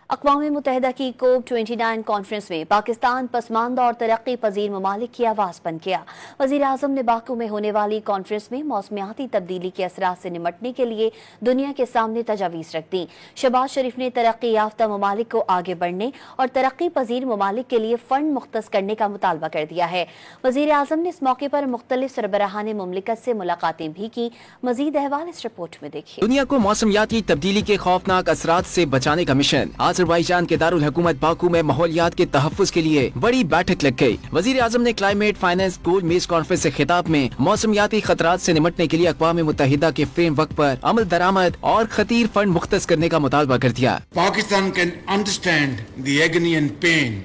अक़वाम मुत्तहिदा की COP29 conference में पाकिस्तान पसमानदा और तरक्की पजीर ममालिक की आवाज़ बन गया। वज़ीर आज़म ने बाकू में होने वाली कॉन्फ्रेंस में मौसमियाती तब्दीली के असरात से निमटने के लिए दुनिया के सामने तजावीज़ रख दी। शहबाज शरीफ ने तरक्की याफ्ता ममालिक को आगे बढ़ने और तरक्की पजीर ममालिक के लिए फंड मुख्तस करने का मुतालबा कर दिया है। वज़ीर आज़म ने इस मौके पर मुख्तलिफ सरबराहान मुमलिकत से मुलाकातें भी की। मजीद अहवाल इस रिपोर्ट में देखिए। दुनिया को मौसमियाती तब्दीली के खौफनाक असरात से बचाने का मिशन। अज़रबैजान के दारुल हुकूमत बाकू में माहौलियात के तहफ़्फ़ुज़ के लिए बड़ी बैठक लग गई। वज़ीर आज़म ने क्लाइमेट फाइनेंस गोल मेज कॉन्फ्रेंस से खिताब में मौसमियाती खतरात से निमटने के लिए अक़वाम मुत्तहिदा के फ्रेमवर्क पर अमल दरामद और खतीर फंड मुख्तस करने का मुतालबा कर दिया। Pakistan can understand the agony and pain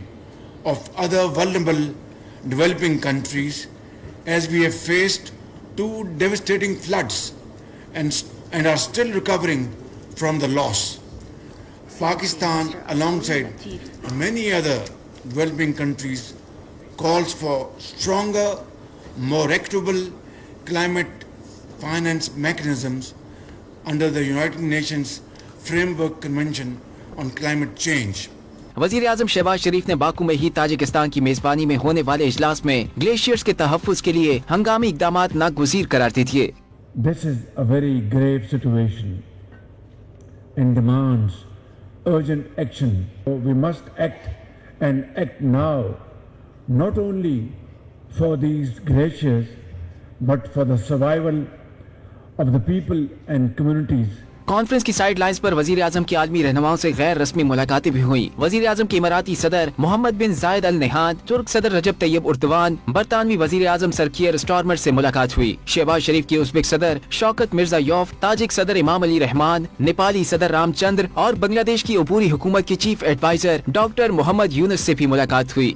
of other vulnerable developing countries as we have faced 2 devastating floods and are still recovering from the loss. Pakistan, alongside many other developing countries, calls for stronger, more equitable climate finance mechanisms under the United Nations Framework Convention on Climate Change. वज़ीर आज़म शहबाज शरीफ ने Baku में ही Tajikistan की मेजबानी में होने वाले इजलास में ग्लेशियर्स के तहफ़्फ़ुज़ के लिए हंगामी इक़दामात नागुज़ीर करार दे दिए। This is a very grave situation and demands urgent action. We must act and act now, not only for these glaciers, but for the survival of the people and communities. Conference की side lines पर वज़ीर आज़म की आलमी रहनुमाओं से गैर रस्मी मुलाकातें भी हुई। वज़ीर आज़म के इमाराती सदर मोहम्मद बिन जायद अल नहान, तुर्क सदर रजब तैयब उर्दवान, बरतानवी वज़ीर आज़म सर कीयर स्टारमर से मुलाकात हुई। शहबाज शरीफ के उज़्बेक सदर शौकत मिर्जा यौफ, ताजिक सदर इमाम अली रहमान, नेपाली सदर रामचंद्र और बांग्लादेश की अबूरी हुकूमत के chief adviser doctor Mohammad Yunus से भी मुलाकात हुई।